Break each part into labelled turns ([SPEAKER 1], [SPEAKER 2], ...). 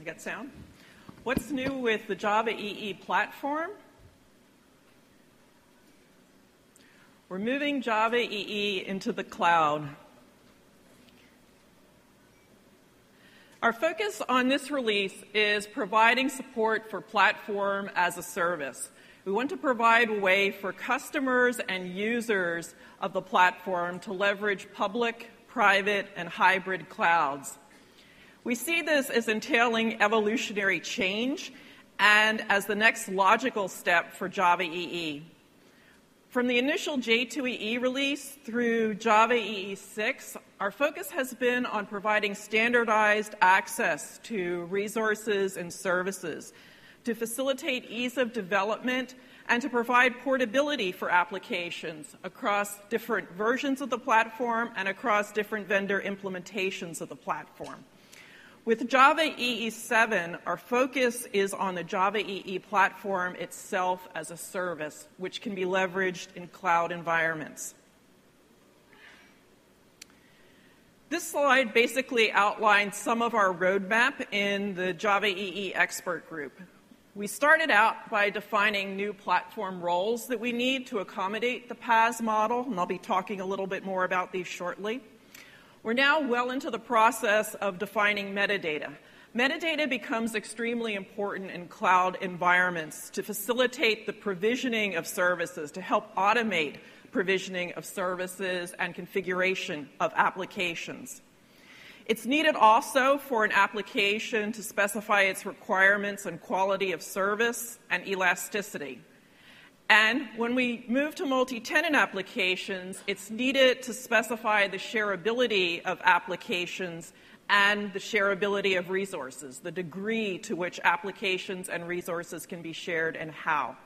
[SPEAKER 1] I got sound? What's new with the JavaEE platform? We're moving JavaEE into the cloud. Our focus on this release is providing support for platform as a service. We want to provide a way for customers and users of the platform to leverage public, private, and hybrid clouds. We see this as entailing evolutionary change and as the next logical step for JavaEE. From the initial J2EE release through JavaEE 6, our focus has been on providing standardized access to resources and services, to facilitate ease of development, and to provide portability for applications across different versions of the platform and across different vendor implementations of the platform. With JavaEE 7, our focus is on the JavaEE platform itself as a service, which can be leveraged in cloud environments. This slide basically outlines some of our roadmap in the JavaEE expert group. We started out by defining new platform roles that we need to accommodate the PaaS model, and I'll be talking a little bit more about these shortly. We're now well into the process of defining metadata. Metadata becomes extremely important in cloud environments to facilitate the provisioning of services, to help automate provisioning of services and configuration of applications. It's needed also for an application to specify its requirements and quality of service and elasticity. And when we move to multi-tenant applications, it's needed to specify the shareability of applications and the shareability of resources, the degree to which applications and resources can be shared and how.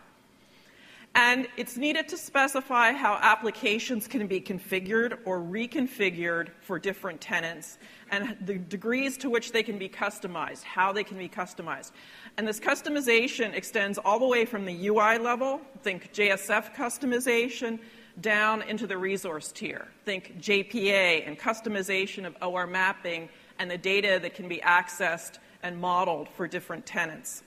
[SPEAKER 1] And it's needed to specify how applications can be configured or reconfigured for different tenants and the degrees to which they can be customized, how they can be customized. And this customization extends all the way from the UI level, think JSF customization, down into the resource tier. Think JPA and customization of OR mapping and the data that can be accessed and modeled for different tenants.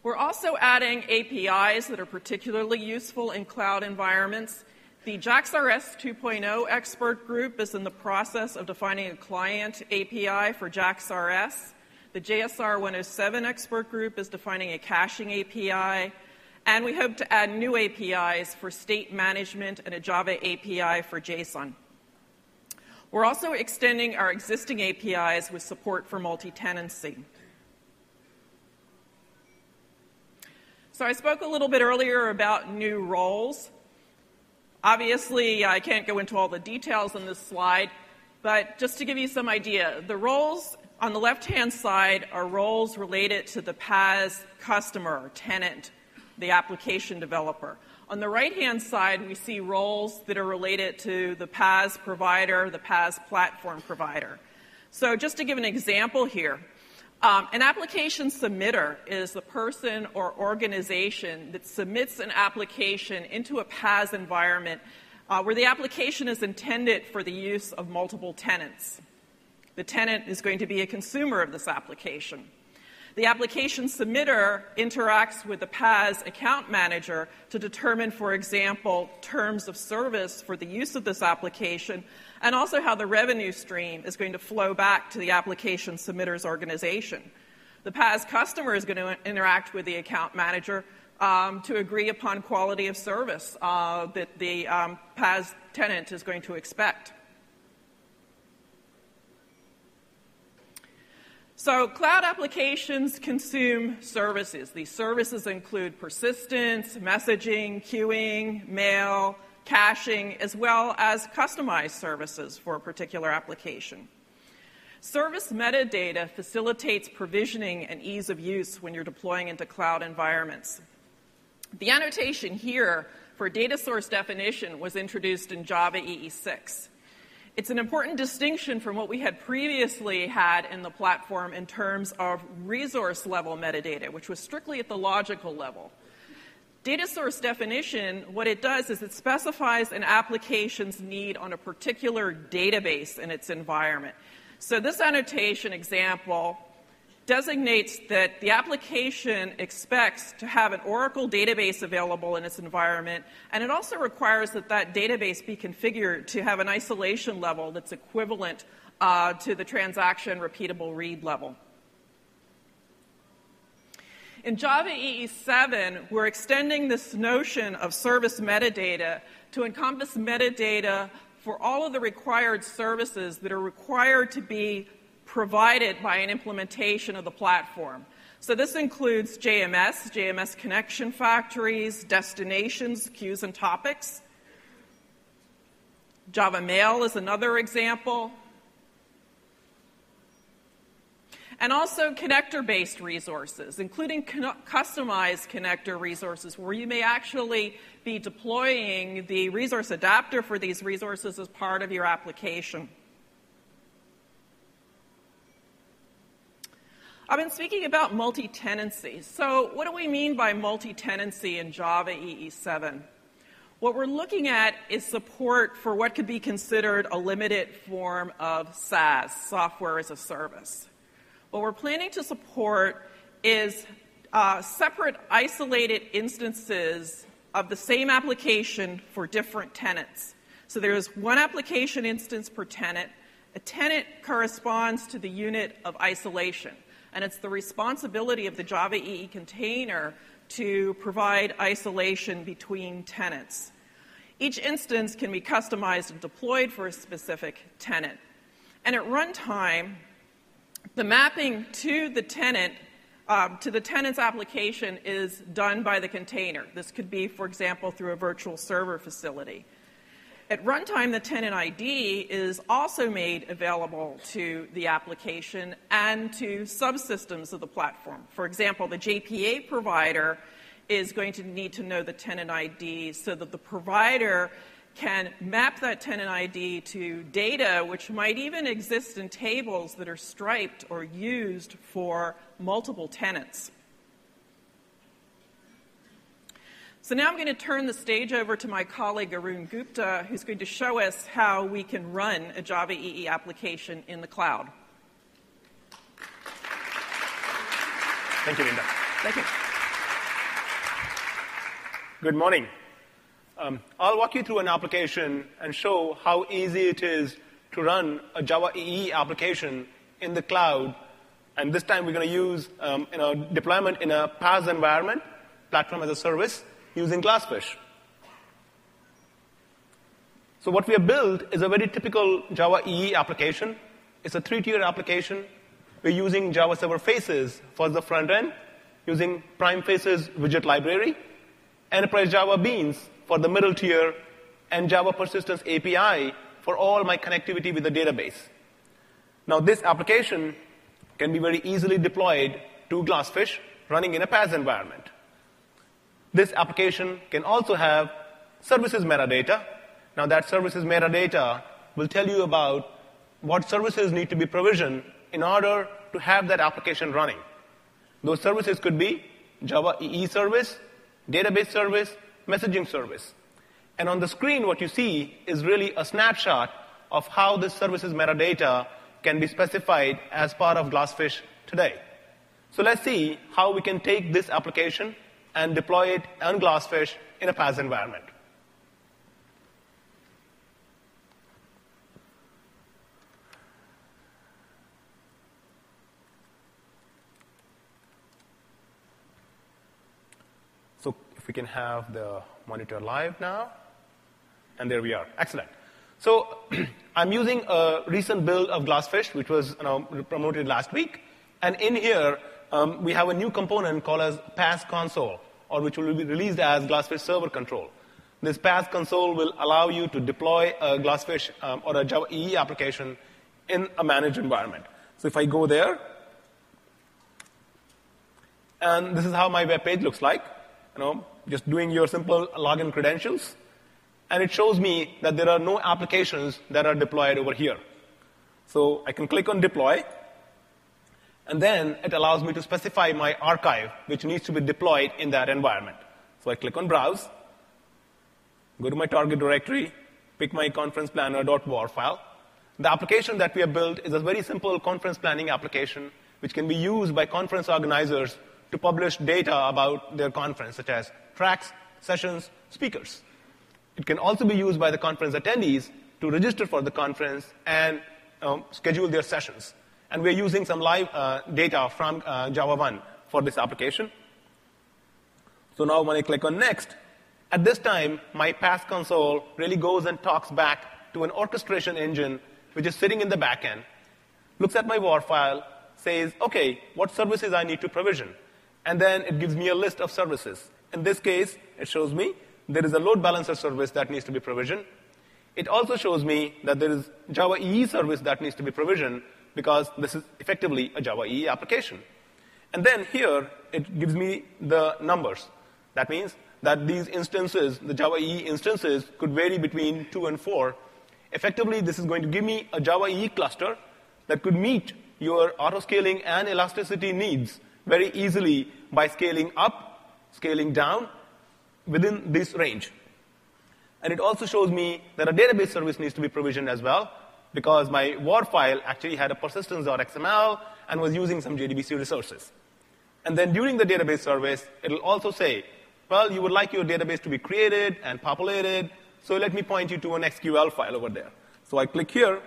[SPEAKER 1] We're also adding APIs that are particularly useful in cloud environments. The JSRS 2.0 expert group is in the process of defining a client API for JSRS. The JSR107 expert group is defining a caching API. And we hope to add new APIs for state management and a Java API for JSON. We're also extending our existing APIs with support for multi-tenancy. So I spoke a little bit earlier about new roles. Obviously, I can't go into all the details on this slide, but just to give you some idea, the roles on the left-hand side are roles related to the PaaS customer or tenant, the application developer. On the right-hand side, we see roles that are related to the PaaS provider, the PaaS platform provider. So just to give an example here, an application submitter is the person or organization that submits an application into a PaaS environment where the application is intended for the use of multiple tenants. The tenant is going to be a consumer of this application. The application submitter interacts with the PaaS account manager to determine, for example, terms of service for the use of this application, and also how the revenue stream is going to flow back to the application submitter's organization. The PaaS customer is going to interact with the account manager to agree upon quality of service that the PaaS tenant is going to expect. So cloud applications consume services. These services include persistence, messaging, queuing, mail, caching, as well as customized services for a particular application. Service metadata facilitates provisioning and ease of use when you're deploying into cloud environments. The annotation here for data source definition was introduced in JavaEE 6. It's an important distinction from what we had previously had in the platform in terms of resource level metadata, which was strictly at the logical level. Data source definition, what it does is it specifies an application's need on a particular database in its environment. So this annotation example designates that the application expects to have an Oracle database available in its environment, and it also requires that that database be configured to have an isolation level that's equivalent to the transaction repeatable read level. In JavaEE 7, we're extending this notion of service metadata to encompass metadata for all of the required services that are required to be provided by an implementation of the platform. So this includes JMS connection factories, destinations, queues, and topics. Java Mail is another example. And also connector-based resources, including customized connector resources, where you may actually be deploying the resource adapter for these resources as part of your application. I've been speaking about multi-tenancy. So what do we mean by multi-tenancy in JavaEE 7? What we're looking at is support for what could be considered a limited form of SaaS, software as a service. What we're planning to support is separate, isolated instances of the same application for different tenants. So there's one application instance per tenant. A tenant corresponds to the unit of isolation, and it's the responsibility of the JavaEE container to provide isolation between tenants. Each instance can be customized and deployed for a specific tenant. And at runtime, the mapping to the tenant's application is done by the container. This could be, for example, through a virtual server facility. At runtime, the tenant ID is also made available to the application and to subsystems of the platform. For example, the JPA provider is going to need to know the tenant ID so that the provider can map that tenant ID to data which might even exist in tables that are striped or used for multiple tenants. So now I'm going to turn the stage over to my colleague Arun Gupta, who's going to show us how we can run a JavaEE application in the cloud.
[SPEAKER 2] Thank you, Linda.
[SPEAKER 1] Thank you.
[SPEAKER 2] Good morning. I'll walk you through an application and show how easy it is to run a JavaEE application in the cloud. And this time we're going to use deployment in a PaaS environment, platform as a service, using GlassFish. So what we have built is a very typical JavaEE application. It's a 3-tier application. We're using Java Server Faces for the front end, using Prime Faces widget library, Enterprise Java Beans for the middle tier, and Java Persistence API for all my connectivity with the database. Now, this application can be very easily deployed to GlassFish running in a PaaS environment. This application can also have services metadata. Now, that services metadata will tell you about what services need to be provisioned in order to have that application running. Those services could be JavaEE service, database service, messaging service. And on the screen, what you see is really a snapshot of how this services metadata can be specified as part of GlassFish today. So let's see how we can take this application and deploy it on GlassFish in a PaaS environment. So if we can have the monitor live now. And there we are. Excellent. So I'm using a recent build of GlassFish, which was promoted last week. And in here, we have a new component called as PaaS console, or which will be released as GlassFish server control. This PaaS console will allow you to deploy a GlassFish or a JavaEE application in a managed environment. So if I go there, and this is how my web page looks like, just doing your simple login credentials. And it shows me that there are no applications that are deployed over here. So I can click on deploy, and then it allows me to specify my archive, which needs to be deployed in that environment. So I click on browse, go to my target directory, pick my conference planner.war file, The application that we have built is a very simple conference planning application, which can be used by conference organizers to publish data about their conference, such as tracks, sessions, speakers. It can also be used by the conference attendees to register for the conference and schedule their sessions. And we're using some live data from JavaOne for this application. So now when I click on Next, at this time, my PaaS console really goes and talks back to an orchestration engine which is sitting in the back end, looks at my WAR file, says, OK, what services I need to provision? And then it gives me a list of services. In this case, it shows me there is a load balancer service that needs to be provisioned. It also shows me that there is JavaEE service that needs to be provisioned because this is effectively a JavaEE application. And then here, it gives me the numbers. That means that these instances, the JavaEE instances, could vary between 2 and 4. Effectively, this is going to give me a JavaEE cluster that could meet your auto-scaling and elasticity needs very easily by scaling up, scaling down within this range. And it also shows me that a database service needs to be provisioned as well, because my WAR file actually had a persistence.xml and was using some JDBC resources. And then during the database service, it'll also say, well, you would like your database to be created and populated, so let me point you to an SQL file over there. So I click here,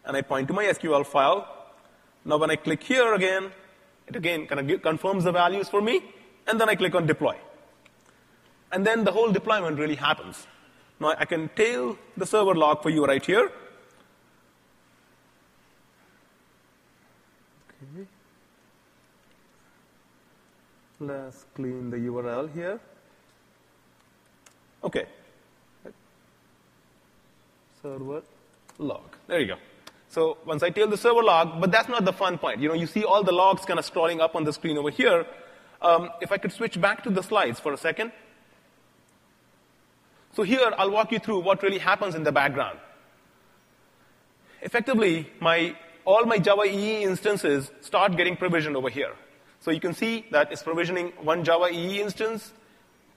[SPEAKER 2] and I point to my SQL file. Now when I click here again, it again kind of confirms the values for me, and then I click on Deploy. And then the whole deployment really happens. Now I can tail the server log for you right here. Okay. Let's clean the URL here. OK. Server log. There you go. So once I tail the server log, but that's not the fun point. You see all the logs kind of scrolling up on the screen over here. If I could switch back to the slides for a second. So here, I'll walk you through what really happens in the background. Effectively, all my JavaEE instances start getting provisioned over here. So you can see that it's provisioning one JavaEE instance,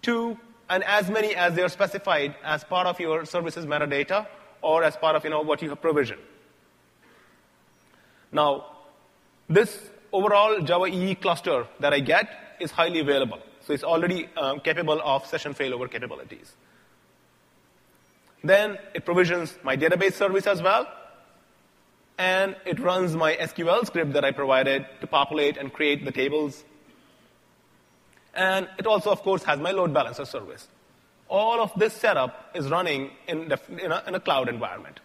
[SPEAKER 2] 2, and as many as they are specified as part of your services metadata or as part of what you have provisioned. Now, this overall JavaEE cluster that I get is highly available. So it's already capable of session failover capabilities. Then it provisions my database service as well. And it runs my SQL script that I provided to populate and create the tables. And it also, of course, has my load balancer service. All of this setup is running in a cloud environment.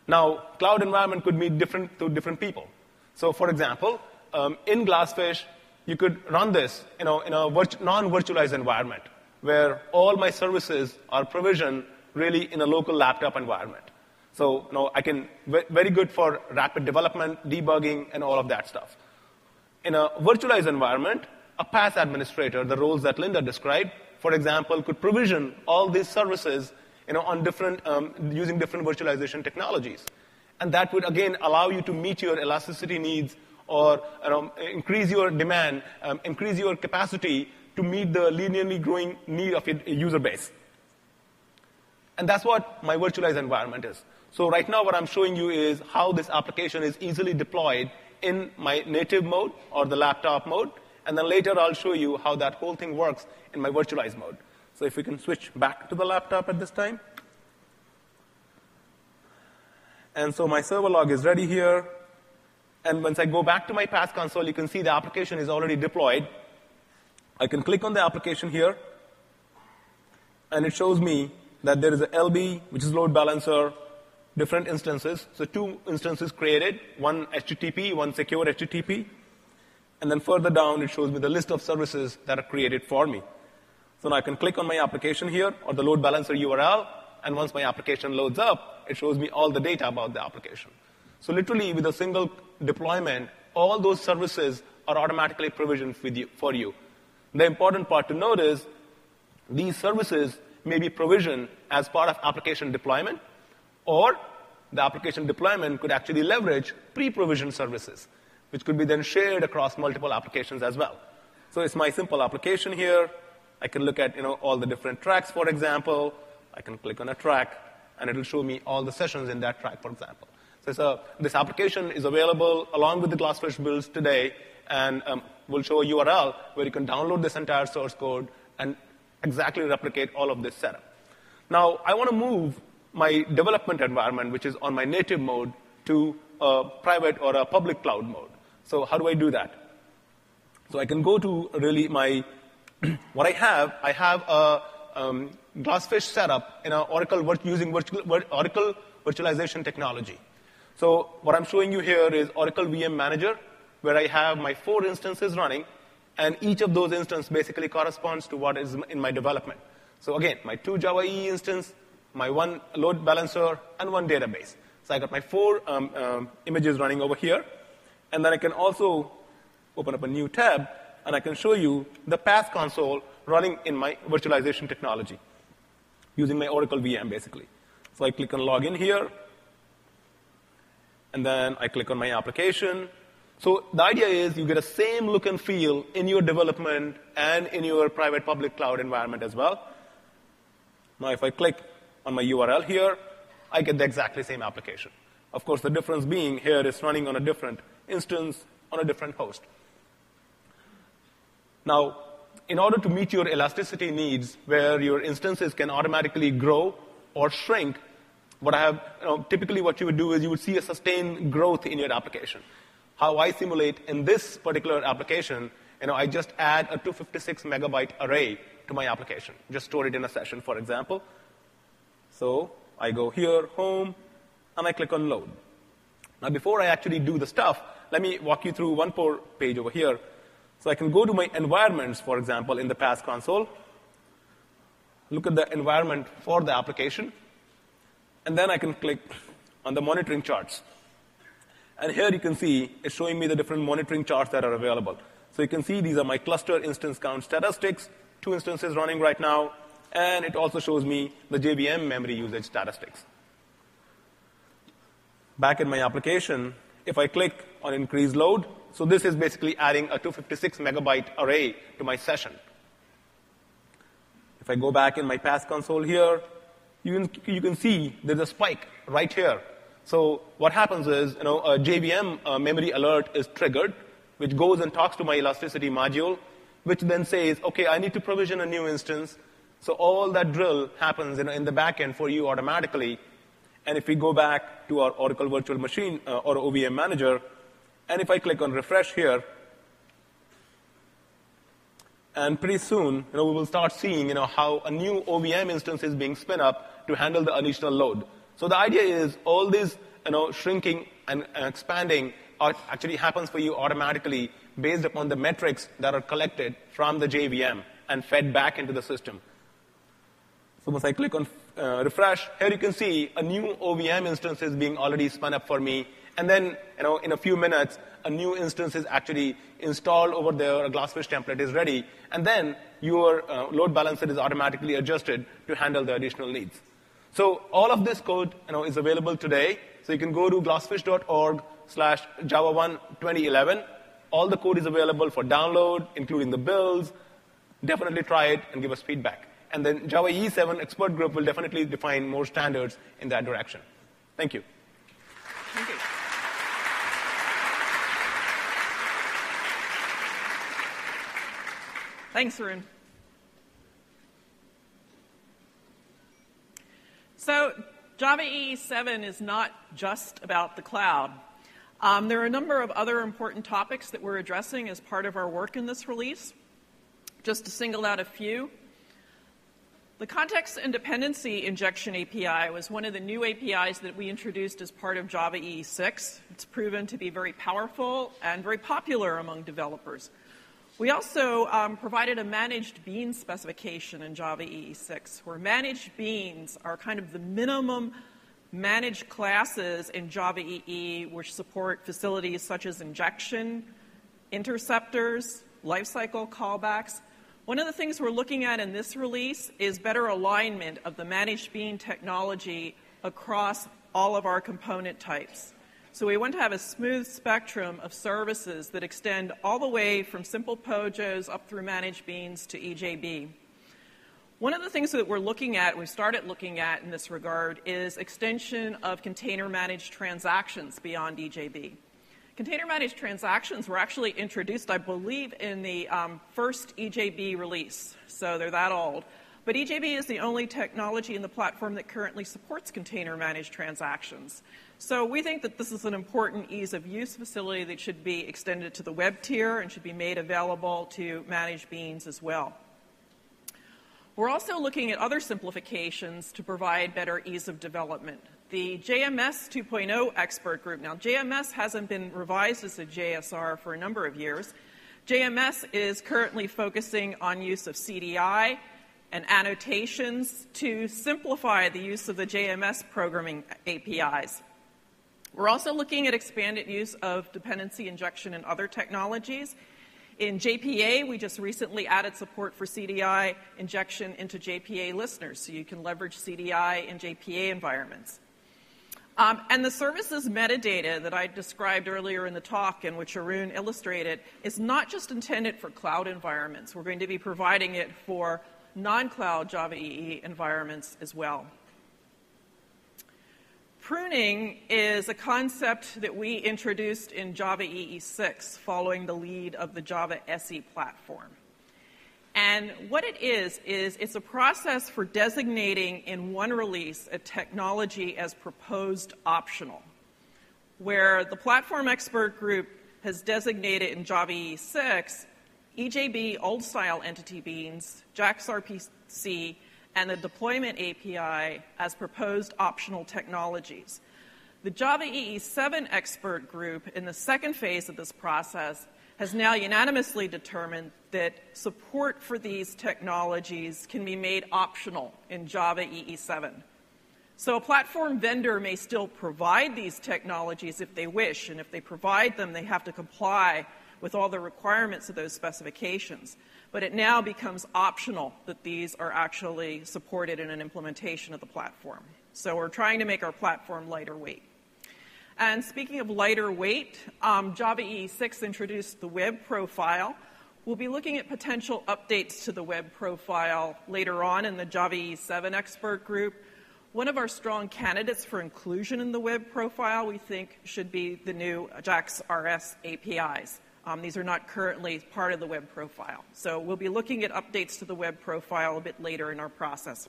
[SPEAKER 2] Now, cloud environment could mean to different people. So, for example, in GlassFish, you could run this in a non-virtualized environment where all my services are provisioned really in a local laptop environment. So, I can very good for rapid development, debugging, and all of that stuff. In a virtualized environment, a PaaS administrator, the roles that Linda described, for example, could provision all these services on using different virtualization technologies. And that would, again, allow you to meet your elasticity needs or increase your demand, increase your capacity to meet the linearly growing need of your user base. And that's what my virtualized environment is. So right now what I'm showing you is how this application is easily deployed in my native mode or the laptop mode. And then later I'll show you how that whole thing works in my virtualized mode. So if we can switch back to the laptop at this time. And so my server log is ready here. And once I go back to my PaaS console, you can see the application is already deployed. I can click on the application here. And it shows me that there is a LB, which is load balancer, different instances. So 2 instances created, one HTTP, one secure HTTP. And then further down, it shows me the list of services that are created for me. So now I can click on my application here, or the load balancer URL, and once my application loads up, it shows me all the data about the application. So literally, with a single deployment, all those services are automatically provisioned for you. The important part to note is these services may be provisioned as part of application deployment, or the application deployment could actually leverage pre-provisioned services, which could be then shared across multiple applications as well. So it's my simple application here. I can look at all the different tracks, for example. I can click on a track, and it will show me all the sessions in that track, for example. So this application is available along with the GlassFish builds today, and we'll show a URL where you can download this entire source code and exactly replicate all of this setup. Now, I want to move my development environment, which is on my native mode, to a private or a public cloud mode. So how do I do that? So I can go to really my, what I have a GlassFish setup in Oracle using Oracle virtualization technology. So what I'm showing you here is Oracle VM Manager, where I have my 4 instances running, and each of those instances basically corresponds to what is in my development. So again, my 2 JavaEE instance, my 1 load balancer, and 1 database. So I got my 4 images running over here. And then I can also open up a new tab, and I can show you the path console running in my virtualization technology using my Oracle VM, basically. So I click on Login here, and then I click on my application. So the idea is you get a same look and feel in your development and in your private public cloud environment as well. Now, if I click on my URL here, I get the exactly same application. Of course, the difference being here is running on a different instance on a different host. Now, in order to meet your elasticity needs, where your instances can automatically grow or shrink, typically what you would do is you would see a sustained growth in your application. How I simulate in this particular application, I just add a 256 megabyte array to my application. Just store it in a session, for example. So I go here, home, and I click on load. Now, before I actually do the stuff, let me walk you through one more page over here. So I can go to my environments, for example, in the path console, look at the environment for the application, and then I can click on the monitoring charts. And here you can see it's showing me the different monitoring charts that are available. So you can see these are my cluster instance count statistics, 2 instances running right now, and it also shows me the JVM memory usage statistics. Back in my application, if I click on increase load, so this is basically adding a 256 megabyte array to my session. If I go back in my path console here, you can see there's a spike right here. So what happens is, a JVM memory alert is triggered, which goes and talks to my elasticity module, which then says, OK, I need to provision a new instance. So all that drill happens in the back end for you automatically. And if we go back to our Oracle Virtual Machine or OVM Manager, and if I click on refresh here, and pretty soon, we will start seeing, how a new OVM instance is being spun up to handle the additional load. So the idea is all this, shrinking and expanding actually happens for you automatically based upon the metrics that are collected from the JVM and fed back into the system. So once I click on refresh, here you can see a new OVM instance is being already spun up for me. And then, in a few minutes, a new instance is actually installed over there, a GlassFish template is ready, and then your load balancer is automatically adjusted to handle the additional needs. So all of this code, is available today. So you can go to glassfish.org/JavaOne2011. All the code is available for download, including the builds. Definitely try it and give us feedback. And then JavaEE 7 expert group will definitely define more standards in that direction. Thank you.
[SPEAKER 1] Thank you. Thanks, Arun. So JavaEE 7 is not just about the cloud. There are a number of other important topics that we're addressing as part of our work in this release. Just to single out a few. The context and dependency injection API was one of the new APIs that we introduced as part of JavaEE 6. It's proven to be very powerful and very popular among developers. We also provided a managed bean specification in JavaEE 6, where managed beans are kind of the minimum managed classes in JavaEE which support facilities such as injection, interceptors, lifecycle callbacks. One of the things we're looking at in this release is better alignment of the managed bean technology across all of our component types. So we want to have a smooth spectrum of services that extend all the way from simple POJOs up through managed beans to EJB. One of the things that we started looking at in this regard is extension of container-managed transactions beyond EJB. Container-managed transactions were actually introduced, I believe, in the first EJB release, so they're that old. But EJB is the only technology in the platform that currently supports container-managed transactions. So we think that this is an important ease-of-use facility that should be extended to the web tier and should be made available to manage beans as well. We're also looking at other simplifications to provide better ease of development. The JMS 2.0 expert group. Now, JMS hasn't been revised as a JSR for a number of years. JMS is currently focusing on use of CDI and annotations to simplify the use of the JMS programming APIs. We're also looking at expanded use of dependency injection and other technologies. In JPA, we just recently added support for CDI injection into JPA listeners, so you can leverage CDI in JPA environments. And the services metadata that I described earlier in the talk and which Arun illustrated is not just intended for cloud environments. We're going to be providing it for non-cloud JavaEE environments as well. Pruning is a concept that we introduced in JavaEE 6 following the lead of the Java SE platform. And what it is it's a process for designating in one release a technology as proposed optional, where the platform expert group has designated in JavaEE 6 EJB old-style entity beans, JAX-RPC, and the deployment API as proposed optional technologies. The JavaEE 7 expert group in the second phase of this process has now unanimously determined that support for these technologies can be made optional in JavaEE 7. So a platform vendor may still provide these technologies if they wish, and if they provide them, they have to comply with all the requirements of those specifications. But it now becomes optional that these are actually supported in an implementation of the platform. So we're trying to make our platform lighter weight. And speaking of lighter weight, JavaEE 6 introduced the web profile. We'll be looking at potential updates to the web profile later on in the JavaEE 7 expert group. One of our strong candidates for inclusion in the web profile, we think, should be the new JSRS APIs. These are not currently part of the web profile. So we'll be looking at updates to the web profile a bit later in our process.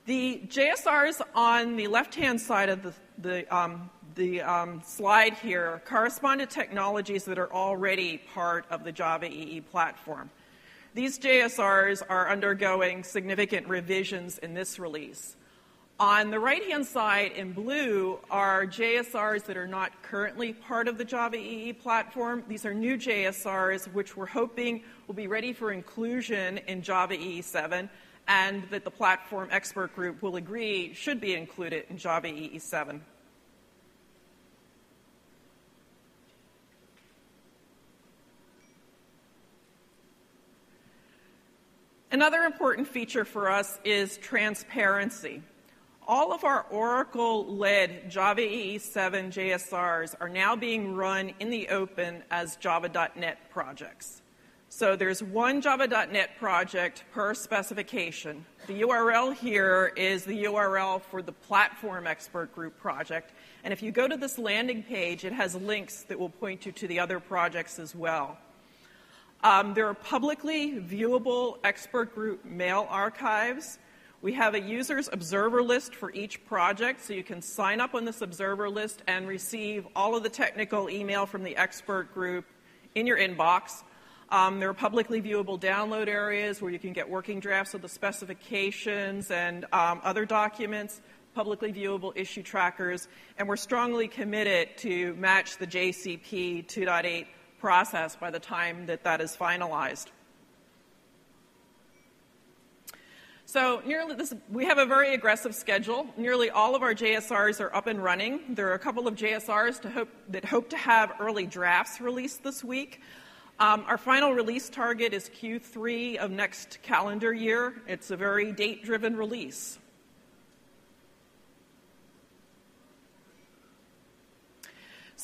[SPEAKER 1] The JSRs on the left-hand side of the slide here correspond to technologies that are already part of the JavaEE platform. These JSRs are undergoing significant revisions in this release. On the right-hand side in blue are JSRs that are not currently part of the JavaEE platform. These are new JSRs which we're hoping will be ready for inclusion in JavaEE 7 and that the platform expert group will agree should be included in JavaEE 7. Another important feature for us is transparency. All of our Oracle-led JavaEE 7 JSRs are now being run in the open as Java.NET projects. So there's one Java.NET project per specification. The URL here is the URL for the Platform Expert Group project. And if you go to this landing page, it has links that will point you to the other projects as well. There are publicly viewable expert group mail archives. We have a user's observer list for each project, so you can sign up on this observer list and receive all of the technical email from the expert group in your inbox. There are publicly viewable download areas where you can get working drafts of the specifications and other documents, publicly viewable issue trackers, and we're strongly committed to match the JCP 2.8 process by the time that that is finalized. So we have a very aggressive schedule. Nearly all of our JSRs are up and running. There are a couple of JSRs that hope to have early drafts released this week. Our final release target is Q3 of next calendar year. It's a very date-driven release.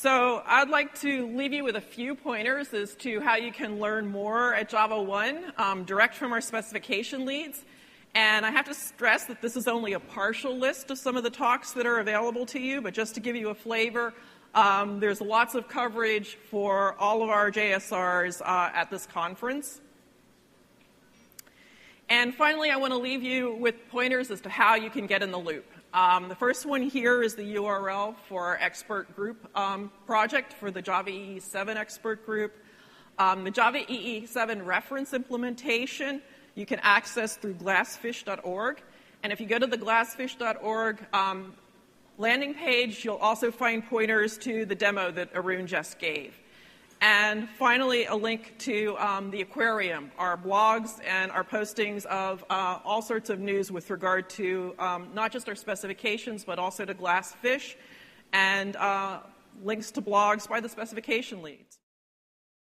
[SPEAKER 1] So I'd like to leave you with a few pointers as to how you can learn more at JavaOne, direct from our specification leads. And I have to stress that this is only a partial list of some of the talks that are available to you, but just to give you a flavor, there's lots of coverage for all of our JSRs at this conference. And finally, I want to leave you with pointers as to how you can get in the loop. The first one here is the URL for our expert group project for the JavaEE 7 expert group. The JavaEE 7 reference implementation you can access through GlassFish.org. And if you go to the GlassFish.org landing page, you'll also find pointers to the demo that Arun just gave. And finally, a link to the aquarium, our blogs and our postings of all sorts of news with regard to not just our specifications, but also to GlassFish, and links to blogs by the specification lead.